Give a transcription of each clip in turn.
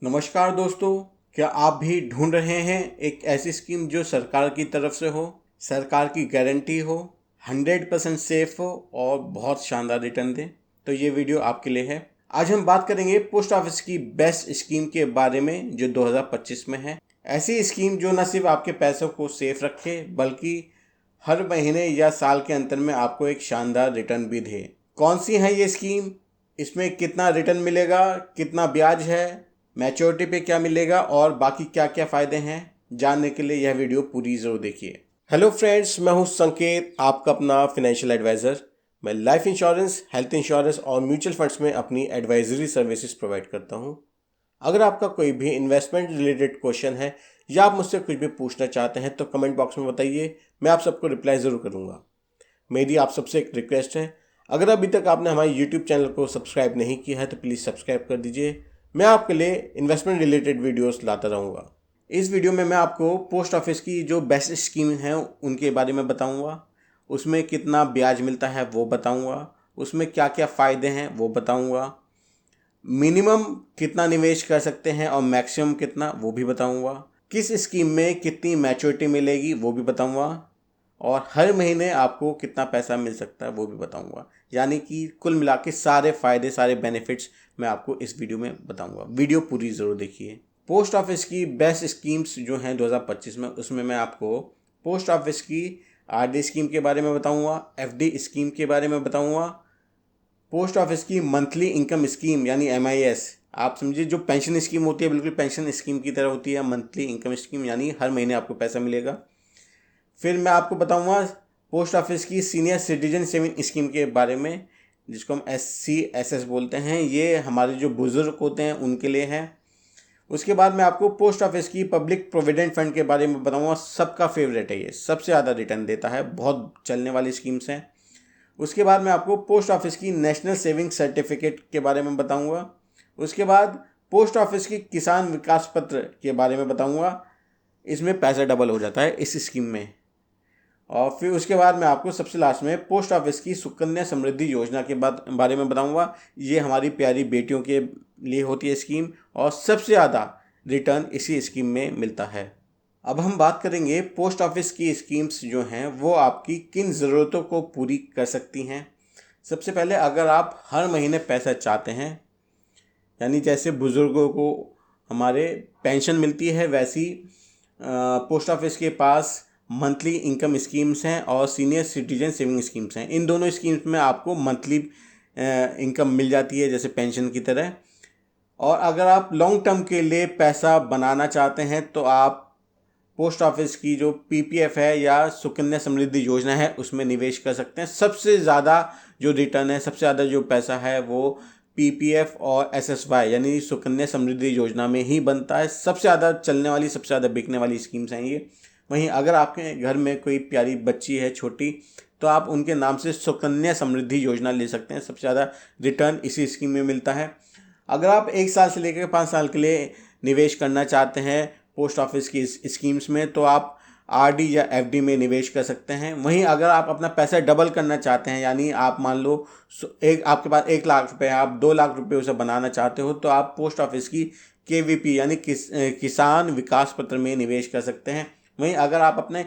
नमस्कार दोस्तों, क्या आप भी ढूंढ रहे हैं एक ऐसी स्कीम जो सरकार की तरफ से हो, सरकार की गारंटी हो, 100% सेफ हो और बहुत शानदार रिटर्न दे? तो ये वीडियो आपके लिए है। आज हम बात करेंगे पोस्ट ऑफिस की बेस्ट स्कीम के बारे में जो 2025 में है। ऐसी स्कीम जो न सिर्फ आपके पैसों को सेफ रखे बल्कि हर महीने या साल के अंत में आपको एक शानदार रिटर्न भी दे। कौन सी है ये स्कीम, इसमें कितना रिटर्न मिलेगा, कितना ब्याज है, मैच्योरिटी पे क्या मिलेगा और बाकी क्या क्या फ़ायदे हैं, जानने के लिए यह वीडियो पूरी ज़रूर देखिए। हेलो फ्रेंड्स, मैं हूं संकेत, आपका अपना फाइनेंशियल एडवाइज़र। मैं लाइफ इंश्योरेंस, हेल्थ इंश्योरेंस और म्यूचुअल फंड्स में अपनी एडवाइजरी सर्विसेज प्रोवाइड करता हूं। अगर आपका कोई भी इन्वेस्टमेंट रिलेटेड क्वेश्चन है या आप मुझसे कुछ भी पूछना चाहते हैं तो कमेंट बॉक्स में बताइए, मैं आप सबको रिप्लाई ज़रूर करूँगा। मेरी आप सबसे एक रिक्वेस्ट है, अगर अभी तक आपने हमारे यूट्यूब चैनल को सब्सक्राइब नहीं किया है तो प्लीज़ सब्सक्राइब कर दीजिए। मैं आपके लिए इन्वेस्टमेंट रिलेटेड वीडियोस लाता रहूँगा। इस वीडियो में मैं आपको पोस्ट ऑफिस की जो बेस्ट स्कीम हैं उनके बारे में बताऊँगा, उसमें कितना ब्याज मिलता है वो बताऊँगा, उसमें क्या क्या फ़ायदे हैं वो बताऊँगा, मिनिमम कितना निवेश कर सकते हैं और मैक्सिमम कितना वो भी बताऊँगा, किस स्कीम में कितनी मैच्योरिटी मिलेगी वो भी बताऊँगा और हर महीने आपको कितना पैसा मिल सकता है वो भी बताऊंगा। यानी कि कुल मिला के सारे फ़ायदे, सारे बेनिफिट्स मैं आपको इस वीडियो में बताऊंगा। वीडियो पूरी ज़रूर देखिए। पोस्ट ऑफिस की बेस्ट स्कीम्स जो हैं 2025 में, उसमें मैं आपको पोस्ट ऑफिस की आरडी स्कीम के बारे में बताऊंगा, एफडी स्कीम के बारे में बताऊंगा, पोस्ट ऑफिस की मंथली इनकम स्कीम यानी एमआईएस, आप समझिए जो पेंशन स्कीम होती है, बिल्कुल पेंशन स्कीम की तरह होती है। मंथली इनकम स्कीम यानी हर महीने आपको पैसा मिलेगा। फिर मैं आपको बताऊंगा पोस्ट ऑफिस की सीनियर सिटीजन सेविंग स्कीम के बारे में, जिसको हम SCSS बोलते हैं। ये हमारे जो बुज़ुर्ग होते हैं उनके लिए है। उसके बाद मैं आपको पोस्ट ऑफिस की पब्लिक प्रोविडेंट फंड के बारे में बताऊंगा। सबका फेवरेट है, ये सबसे ज़्यादा रिटर्न देता है, बहुत चलने वाली स्कीम्स हैं। उसके बाद मैं आपको पोस्ट ऑफिस की नेशनल सेविंग सर्टिफिकेट के बारे में बताऊंगा। उसके बाद पोस्ट ऑफिस की किसान विकास पत्र के बारे में बताऊंगा। इसमें पैसा डबल हो जाता है इस स्कीम में। और फिर उसके बाद मैं आपको सबसे लास्ट में पोस्ट ऑफिस की सुकन्या समृद्धि योजना के बारे में बताऊंगा। ये हमारी प्यारी बेटियों के लिए होती है स्कीम और सबसे ज़्यादा रिटर्न इसी स्कीम में मिलता है। अब हम बात करेंगे पोस्ट ऑफिस की स्कीम्स जो हैं वो आपकी किन ज़रूरतों को पूरी कर सकती हैं। सबसे पहले, अगर आप हर महीने पैसा चाहते हैं, यानी जैसे बुज़ुर्गों को हमारे पेंशन मिलती है, वैसी पोस्ट ऑफिस के पास मंथली इनकम स्कीम्स हैं और सीनियर सिटीजन सेविंग स्कीम्स हैं। इन दोनों स्कीम्स में आपको मंथली इनकम मिल जाती है जैसे पेंशन की तरह। और अगर आप लॉन्ग टर्म के लिए पैसा बनाना चाहते हैं तो आप पोस्ट ऑफिस की जो PPF है या सुकन्या समृद्धि योजना है उसमें निवेश कर सकते हैं। सबसे ज़्यादा जो रिटर्न है, सबसे ज़्यादा जो पैसा है वो PPF और SSY यानी सुकन्या समृद्धि योजना में ही बनता है। सबसे ज़्यादा चलने वाली, सबसे ज़्यादा बिकने वाली स्कीम्स हैं ये। वहीं अगर आपके घर में कोई प्यारी बच्ची है छोटी, तो आप उनके नाम से सुकन्या समृद्धि योजना ले सकते हैं। सबसे ज़्यादा रिटर्न इसी स्कीम में मिलता है। अगर आप 1 साल से लेकर 5 साल के लिए निवेश करना चाहते हैं पोस्ट ऑफिस की स्कीम्स में, तो आप RD या FD में निवेश कर सकते हैं। वहीं अगर आप अपना पैसा डबल करना चाहते हैं, यानी आप मान लो आपके पास 1 लाख रुपए है, आप 2 लाख रुपए उसे बनाना चाहते हो, तो आप पोस्ट ऑफिस की KVP यानी किसान विकास पत्र में निवेश कर सकते हैं। वहीं अगर आप अपने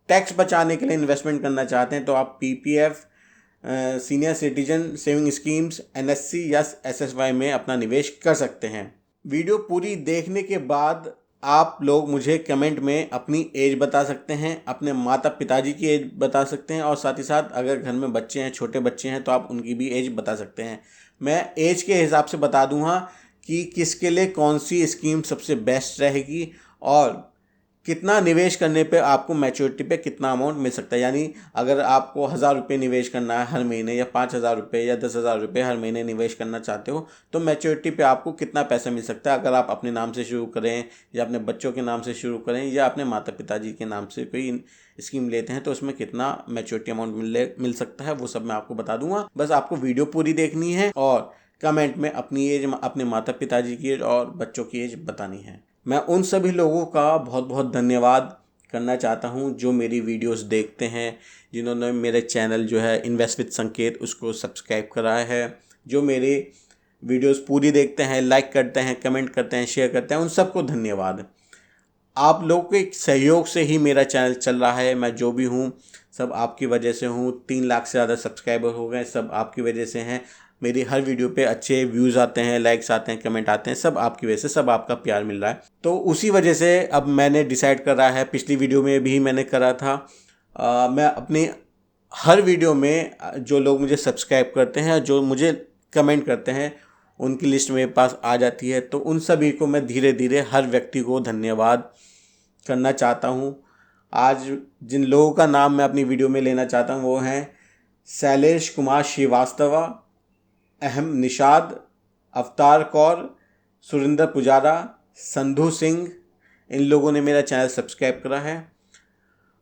टैक्स बचाने के लिए इन्वेस्टमेंट करना चाहते हैं तो आप PPF, senior citizen saving schemes, NSC या SSY में अपना निवेश कर सकते हैं। वीडियो पूरी देखने के बाद आप लोग मुझे कमेंट में अपनी एज बता सकते हैं, अपने माता पिताजी की एज बता सकते हैं और साथ ही साथ अगर घर में बच्चे हैं, छोटे बच्चे हैं, तो आप उनकी भी एज बता सकते हैं। मैं एज के हिसाब से बता दूंगा कि किसके लिए कौन सी स्कीम सबसे बेस्ट रहेगी और कितना निवेश करने पे आपको मैच्योरिटी पे कितना अमाउंट मिल सकता है। यानी अगर आपको 1,000 रुपये निवेश करना है हर महीने, या 5,000 रुपये या 10,000 रुपये हर महीने निवेश करना चाहते हो, तो मैच्योरिटी पे आपको कितना पैसा मिल सकता है। अगर आप अपने नाम से शुरू करें या अपने बच्चों के नाम से शुरू करें या अपने माता पिताजी के नाम से कोई स्कीम लेते हैं तो उसमें कितना मैच्योरिटी अमाउंट मिल सकता है, वो सब मैं आपको बता दूंगा। बस आपको वीडियो पूरी देखनी है और कमेंट में अपनी एज, अपने माता पिताजी की एज और बच्चों की एज बतानी है। मैं उन सभी लोगों का बहुत बहुत धन्यवाद करना चाहता हूं जो मेरी वीडियोस देखते हैं, जिन्होंने मेरे चैनल जो है इन्वेस्ट विद संकेत उसको सब्सक्राइब कराया है, जो मेरे वीडियोस पूरी देखते हैं, लाइक करते हैं, कमेंट करते हैं, शेयर करते हैं, उन सबको धन्यवाद। आप लोगों के सहयोग से ही मेरा चैनल चल रहा है। मैं जो भी हूँ सब आपकी वजह से हूँ। 3 लाख से ज़्यादा सब्सक्राइबर हो गए, सब आपकी वजह से हैं। मेरी हर वीडियो पे अच्छे व्यूज़ आते हैं, लाइक्स आते हैं, कमेंट आते हैं, सब आपकी वजह से, सब आपका प्यार मिल रहा है। तो उसी वजह से अब मैंने डिसाइड करा है, पिछली वीडियो में भी मैंने करा था, मैं अपनी हर वीडियो में जो लोग मुझे सब्सक्राइब करते हैं, जो मुझे कमेंट करते हैं, उनकी लिस्ट मेरे पास आ जाती है। तो उन सभी को मैं धीरे धीरे हर व्यक्ति को धन्यवाद करना चाहता हूँ। आज जिन लोगों का नाम मैं अपनी वीडियो में लेना चाहता हूँ वो हैं शैलेश कुमार श्रीवास्तव, अहम निषाद, अवतार कौर, सुरिंदर पुजारा, संधू सिंह। इन लोगों ने मेरा चैनल सब्सक्राइब करा है।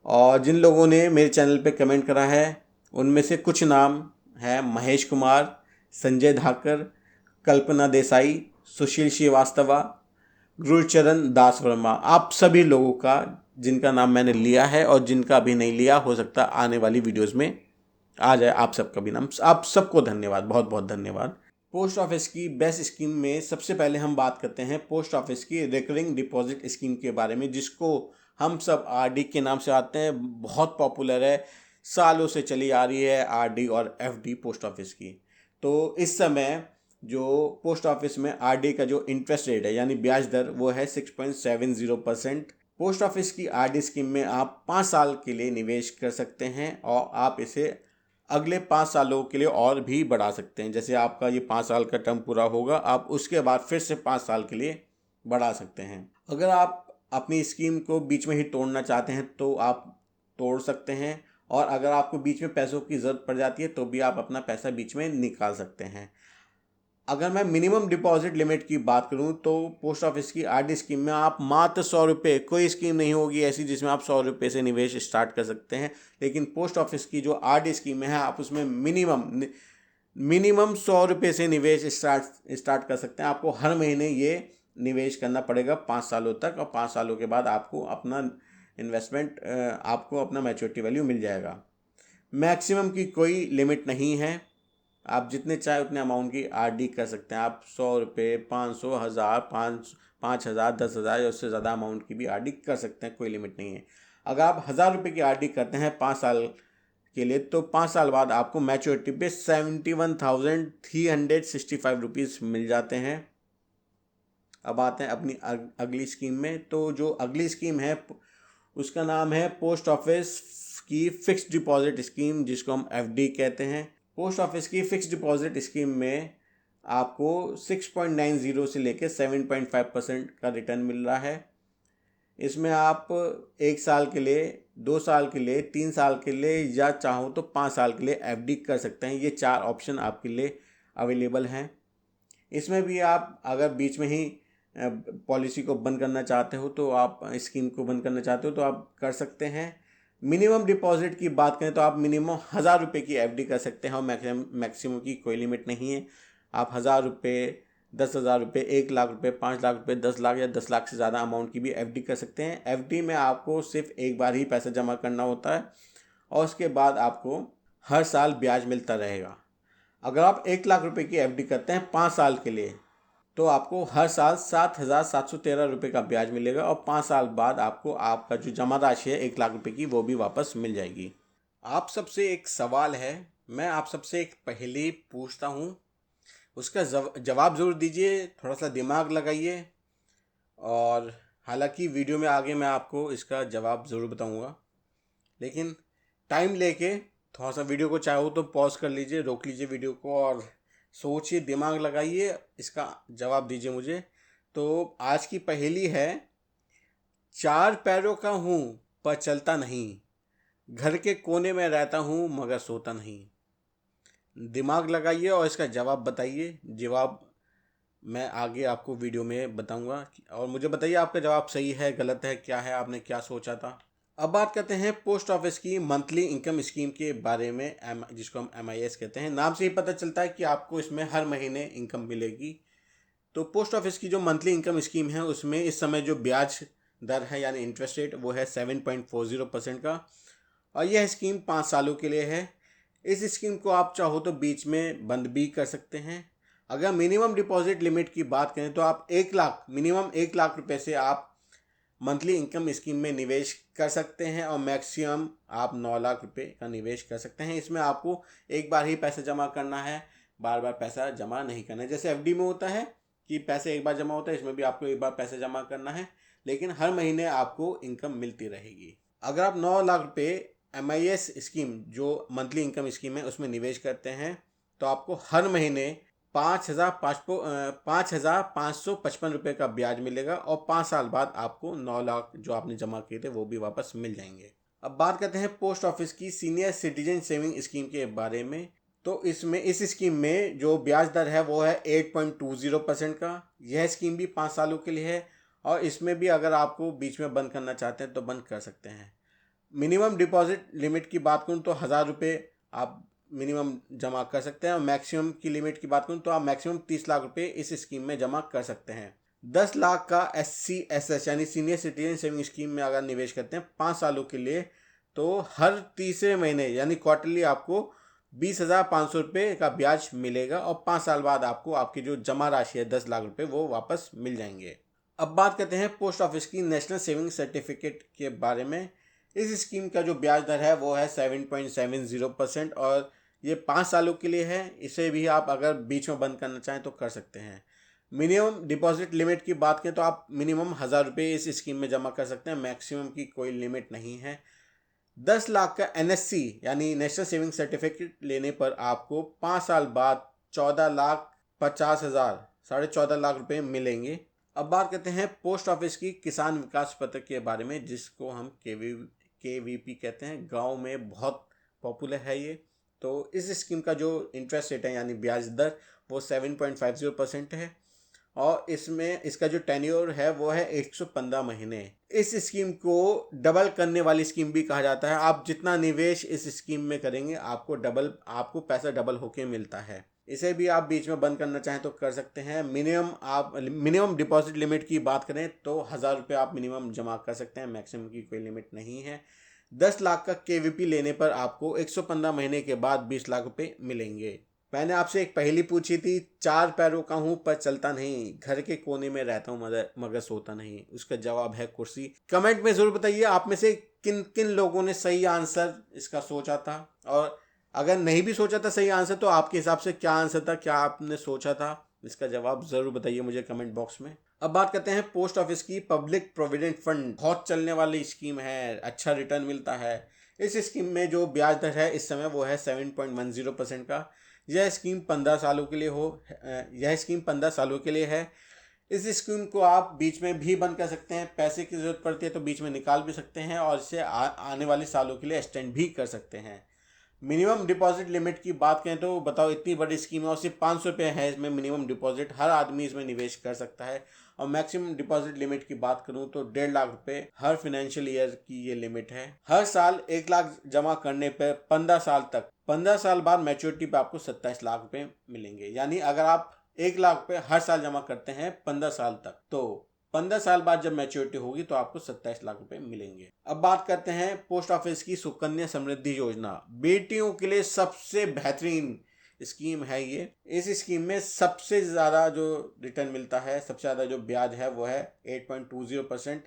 और जिन लोगों ने मेरे चैनल पे कमेंट करा है उनमें से कुछ नाम हैं महेश कुमार, संजय धाकर, कल्पना देसाई, सुशील श्रीवास्तव, गुरुचरण दास वर्मा। आप सभी लोगों का जिनका नाम मैंने लिया है और जिनका अभी नहीं लिया, हो सकता आने वाली वीडियोस में आ जाए आप सबका भी नाम। आप सबको धन्यवाद, बहुत बहुत धन्यवाद। पोस्ट ऑफिस की बेस्ट स्कीम में सबसे पहले हम बात करते हैं पोस्ट ऑफिस की रिकरिंग डिपॉजिट स्कीम के बारे में, जिसको हम सब आरडी के नाम से आते हैं। बहुत पॉपुलर है, सालों से चली आ रही है आरडी और एफडी पोस्ट ऑफिस की। तो इस समय जो पोस्ट ऑफिस में आरडी का जो इंटरेस्ट रेट है यानी ब्याज दर, वो है 6.70%। पोस्ट ऑफिस की आरडी स्कीम में आप 5 साल के लिए निवेश कर सकते हैं और आप इसे अगले 5 सालों के लिए और भी बढ़ा सकते हैं। जैसे आपका ये 5 साल का टर्म पूरा होगा, आप उसके बाद फिर से 5 साल के लिए बढ़ा सकते हैं। अगर आप अपनी स्कीम को बीच में ही तोड़ना चाहते हैं तो आप तोड़ सकते हैं, और अगर आपको बीच में पैसों की ज़रूरत पड़ जाती है तो भी आप अपना पैसा बीच में निकाल सकते हैं। अगर मैं मिनिमम डिपॉजिट लिमिट की बात करूं तो पोस्ट ऑफिस की आरडी स्कीम में आप मात्र 100 रुपये, कोई स्कीम नहीं होगी ऐसी जिसमें आप 100 रुपये से निवेश स्टार्ट कर सकते हैं। लेकिन पोस्ट ऑफिस की जो आरडी स्कीम है आप उसमें मिनिमम 100 रुपये से निवेश स्टार्ट कर सकते हैं। आपको हर महीने ये निवेश करना पड़ेगा 5 सालों तक, और 5 सालों के बाद आपको अपना इन्वेस्टमेंट, आपको अपना मैच्योरिटी वैल्यू मिल जाएगा। मैक्सिमम की कोई लिमिट नहीं है, आप जितने चाहे उतने अमाउंट की आरडी कर सकते हैं। आप 100 रुपये, 500, 1000, 5,000, 10,000 या उससे ज़्यादा अमाउंट की भी आरडी कर सकते हैं, कोई लिमिट नहीं है। अगर आप 1000 रुपये की आरडी करते हैं 5 साल के लिए, तो 5 साल बाद आपको मैच्योरिटी पे 71,365 रुपीज़ मिल जाते हैं। अब आते हैं अपनी अगली स्कीम में। तो जो अगली स्कीम है उसका नाम है पोस्ट ऑफिस की फ़िक्स्ड डिपॉजिट स्कीम, जिसको हम एफडी कहते हैं। पोस्ट ऑफिस की फ़िक्स्ड डिपॉजिट स्कीम में आपको 6.90 से लेकर 7.5% का रिटर्न मिल रहा है। इसमें आप 1 साल के लिए, 2 साल के लिए, 3 साल के लिए, या चाहो तो 5 साल के लिए एफडी कर सकते हैं। ये 4 ऑप्शन आपके लिए अवेलेबल हैं। इसमें भी आप अगर बीच में ही पॉलिसी को बंद करना चाहते हो, तो आप स्कीम को बंद करना चाहते हो तो आप कर सकते हैं। मिनिमम डिपॉजिट की बात करें तो आप मिनिमम 1000 रुपये की एफडी कर सकते हैं, और मैक्सिमम की कोई लिमिट नहीं है। आप 1000 रुपये, 10,000 रुपये, 1 लाख रुपये, 5 लाख रुपये, 10 लाख या 10 लाख से ज़्यादा अमाउंट की भी एफडी कर सकते हैं। एफडी में आपको सिर्फ एक बार ही पैसा जमा करना होता है, और उसके बाद आपको हर साल ब्याज मिलता रहेगा। अगर आप 1 लाख रुपये की एफडी करते हैं 5 साल के लिए, तो आपको हर साल 7,713 रुपये का ब्याज मिलेगा, और 5 साल बाद आपको आपका जो जमा राशि है 1 लाख रुपये की, वो भी वापस मिल जाएगी। आप सबसे एक सवाल है, मैं आप सबसे एक पहेली पूछता हूँ, उसका जवाब ज़रूर दीजिए, थोड़ा सा दिमाग लगाइए। और हालांकि वीडियो में आगे मैं आपको इसका जवाब ज़रूर बताऊँगा, लेकिन टाइम लेके थोड़ा सा वीडियो को चाहो तो पॉज कर लीजिए, रोक लीजिए वीडियो को, और सोचिए, दिमाग लगाइए, इसका जवाब दीजिए मुझे। तो आज की पहेली है, 4 पैरों का हूँ पर चलता नहीं, घर के कोने में रहता हूँ मगर सोता नहीं। दिमाग लगाइए और इसका जवाब बताइए। जवाब मैं आगे आपको वीडियो में बताऊंगा, और मुझे बताइए आपका जवाब सही है, गलत है, क्या है, आपने क्या सोचा था। अब बात करते हैं पोस्ट ऑफिस की मंथली इनकम स्कीम के बारे में, जिसको हम MIS कहते हैं। नाम से ही पता चलता है कि आपको इसमें हर महीने इनकम मिलेगी। तो पोस्ट ऑफिस की जो मंथली इनकम स्कीम है उसमें इस समय जो ब्याज दर है यानी इंटरेस्ट रेट, वो है 7.40% का, और यह स्कीम 5 सालों के लिए है। इस स्कीम को आप चाहो तो बीच में बंद भी कर सकते हैं। अगर मिनिमम डिपॉजिट लिमिट की बात करें तो आप 1 लाख, मिनिमम 1 लाख रुपए से आप मंथली इनकम स्कीम में निवेश कर सकते हैं और मैक्सिमम आप 9 लाख रुपए का निवेश कर सकते हैं। इसमें आपको एक बार ही पैसा जमा करना है, बार बार पैसा जमा नहीं करना है। जैसे एफडी में होता है कि पैसे एक बार जमा होता है, इसमें भी आपको एक बार पैसा जमा करना है, लेकिन हर महीने आपको इनकम मिलती रहेगी। अगर आप 9 लाख रुपए MIS स्कीम जो मंथली इनकम स्कीम है उसमें निवेश करते हैं तो आपको हर महीने 5,555 रुपये का ब्याज मिलेगा और 5 साल बाद आपको 9 लाख जो आपने जमा किए थे वो भी वापस मिल जाएंगे। अब बात करते हैं पोस्ट ऑफिस की सीनियर सिटीजन सेविंग स्कीम के बारे में। तो इस स्कीम में जो ब्याज दर है वो है 8.20% का। यह स्कीम भी 5 सालों के लिए है और इसमें भी अगर आपको बीच में बंद करना चाहते हैं तो बंद कर सकते हैं। मिनिमम डिपॉजिट लिमिट की बात करूँ तो 1,000 रुपये आप मिनिमम जमा कर सकते हैं और मैक्सिमम की लिमिट की बात करूँ तो आप मैक्सिमम 30 लाख रुपए इस स्कीम में जमा कर सकते हैं। 10 लाख का SCSS यानी सीनियर सिटीजन सेविंग स्कीम में अगर निवेश करते हैं 5 सालों के लिए तो हर तीसरे महीने यानी क्वार्टरली आपको 20,500 रुपये का ब्याज मिलेगा और 5 साल बाद आपको आपकी जो जमा राशि है 10 लाख रुपये वो वापस मिल जाएंगे। अब बात करते हैं पोस्ट ऑफिस की नेशनल सेविंग सर्टिफिकेट के बारे में। इस स्कीम का जो ब्याज दर है वो है 7.70% और ये 5 सालों के लिए है। इसे भी आप अगर बीच में बंद करना चाहें तो कर सकते हैं। मिनिमम डिपॉजिट लिमिट की बात करें तो आप मिनिमम 1,000 रुपये इस स्कीम में जमा कर सकते हैं, मैक्सिमम की कोई लिमिट नहीं है। 10 लाख का NSC यानी नेशनल सेविंग सर्टिफिकेट लेने पर आपको 5 साल बाद 14,50,000 14.5 लाख रुपये मिलेंगे। अब बात करते हैं पोस्ट ऑफिस की किसान विकास पत्र के बारे में, जिसको हम KVP कहते हैं। गांव में बहुत पॉपुलर है ये। तो इस स्कीम का जो इंटरेस्ट रेट है यानी ब्याज दर वो 7.50% है और इसमें इसका जो टेन्योर है वो है 115 महीने। इस स्कीम को डबल करने वाली स्कीम भी कहा जाता है। आप जितना निवेश इस स्कीम में करेंगे आपको पैसा डबल होके मिलता है। इसे भी आप बीच में बंद करना चाहें तो कर सकते हैं। मिनिमम डिपॉजिट लिमिट की बात करें तो 1,000 रुपये आप मिनिमम जमा कर सकते हैं, मैक्सिमम की कोई लिमिट नहीं है। 10 लाख का KVP लेने पर आपको 115 महीने के बाद 20 लाख रुपए मिलेंगे। मैंने आपसे एक पहेली पूछी थी, 4 पैरों का हूं पर चलता नहीं, घर के कोने में रहता हूं मगर सोता नहीं। उसका जवाब है कुर्सी। कमेंट में जरूर बताइए आप में से किन किन लोगों ने सही आंसर इसका सोचा था, और अगर नहीं भी सोचा था सही आंसर तो आपके हिसाब से क्या आंसर था, क्या आपने सोचा था, इसका जवाब जरूर बताइए मुझे कमेंट बॉक्स में। अब बात करते हैं पोस्ट ऑफिस की पब्लिक प्रोविडेंट फंड। बहुत चलने वाली स्कीम है, अच्छा रिटर्न मिलता है। इस स्कीम में जो ब्याज दर है इस समय वो है 7.10% का। यह स्कीम 15 सालों के लिए है। इस स्कीम को आप बीच में भी बंद कर सकते हैं, पैसे की जरूरत पड़ती है तो बीच में निकाल भी सकते हैं और इसे आने वाले सालों के लिए एक्सटेंड भी कर सकते हैं। मिनिमम डिपॉजिट लिमिट की बात करें तो बताओ, इतनी बड़ी स्कीम है और सिर्फ 500 रुपये है इसमें मिनिमम डिपॉजिट। हर आदमी इसमें निवेश कर सकता है। और मैक्सिमम डिपॉजिट लिमिट की बात करूं तो 1.5 लाख रुपए हर फाइनेंशियल ईयर की ये लिमिट है। हर साल 1 लाख जमा करने पर 15 साल बाद मैच्योरिटी पे आपको 27 लाख रुपए मिलेंगे। यानी अगर आप 1 लाख रुपए हर साल जमा करते हैं 15 साल तक, तो 15 साल बाद जब मैच्योरिटी होगी तो आपको 27 लाख रुपए मिलेंगे। अब बात करते हैं पोस्ट ऑफिस की सुकन्या समृद्धि योजना। बेटियों के लिए सबसे बेहतरीन स्कीम है ये। इस स्कीम में सबसे ज़्यादा जो रिटर्न मिलता है, सबसे ज़्यादा जो ब्याज है वो है 8.20%।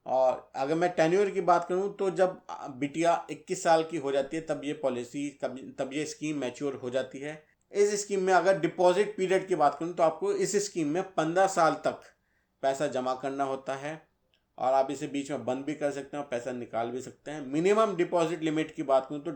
और अगर मैं टेन्योर की बात करूं तो जब बिटिया 21 साल की हो जाती है तब ये स्कीम मैच्योर हो जाती है। इस स्कीम में अगर डिपॉजिट पीरियड की बात करूं तो आपको इस स्कीम में 15 साल तक पैसा जमा करना होता है और आप इसे बीच में बंद भी कर सकते हैं और पैसा निकाल भी सकते हैं। मिनिमम डिपॉजिट लिमिट की बात करूं तो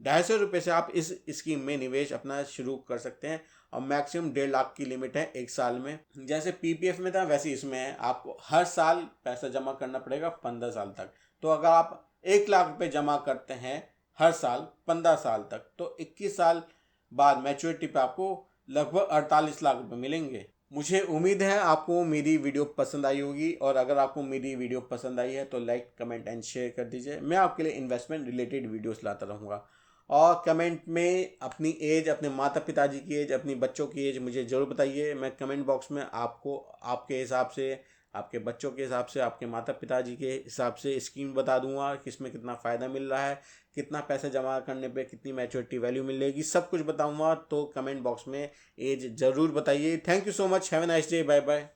250 रुपये से आप इस स्कीम में निवेश अपना शुरू कर सकते हैं और मैक्सिमम 1.5 लाख की लिमिट है 1 साल में। जैसे PPF में था वैसे इसमें है, आपको हर साल पैसा जमा करना पड़ेगा 15 साल तक। तो अगर आप 1 लाख रुपये जमा करते हैं हर साल 15 साल तक तो 21 साल बाद मैच्योरिटी पे आपको लगभग 48 लाख रुपये मिलेंगे। मुझे उम्मीद है आपको मेरी वीडियो पसंद आई होगी, और अगर आपको मेरी वीडियो पसंद आई है तो लाइक, कमेंट एंड शेयर कर दीजिए। मैं आपके लिए इन्वेस्टमेंट रिलेटेड वीडियोस लाता रहूँगा। और कमेंट में अपनी एज, अपने माता पिताजी की एज, अपनी बच्चों की एज मुझे ज़रूर बताइए। मैं कमेंट बॉक्स में आपको आपके हिसाब से आपके बच्चों के हिसाब से, आपके माता पिताजी के हिसाब से स्कीम बता दूंगा कि इसमें कितना फ़ायदा मिल रहा है, कितना पैसा जमा करने पे कितनी मैच्योरिटी वैल्यू मिलेगी, सब कुछ बताऊंगा। तो कमेंट बॉक्स में एज ज़रूर बताइए। Thank you so much, have a nice day, bye bye.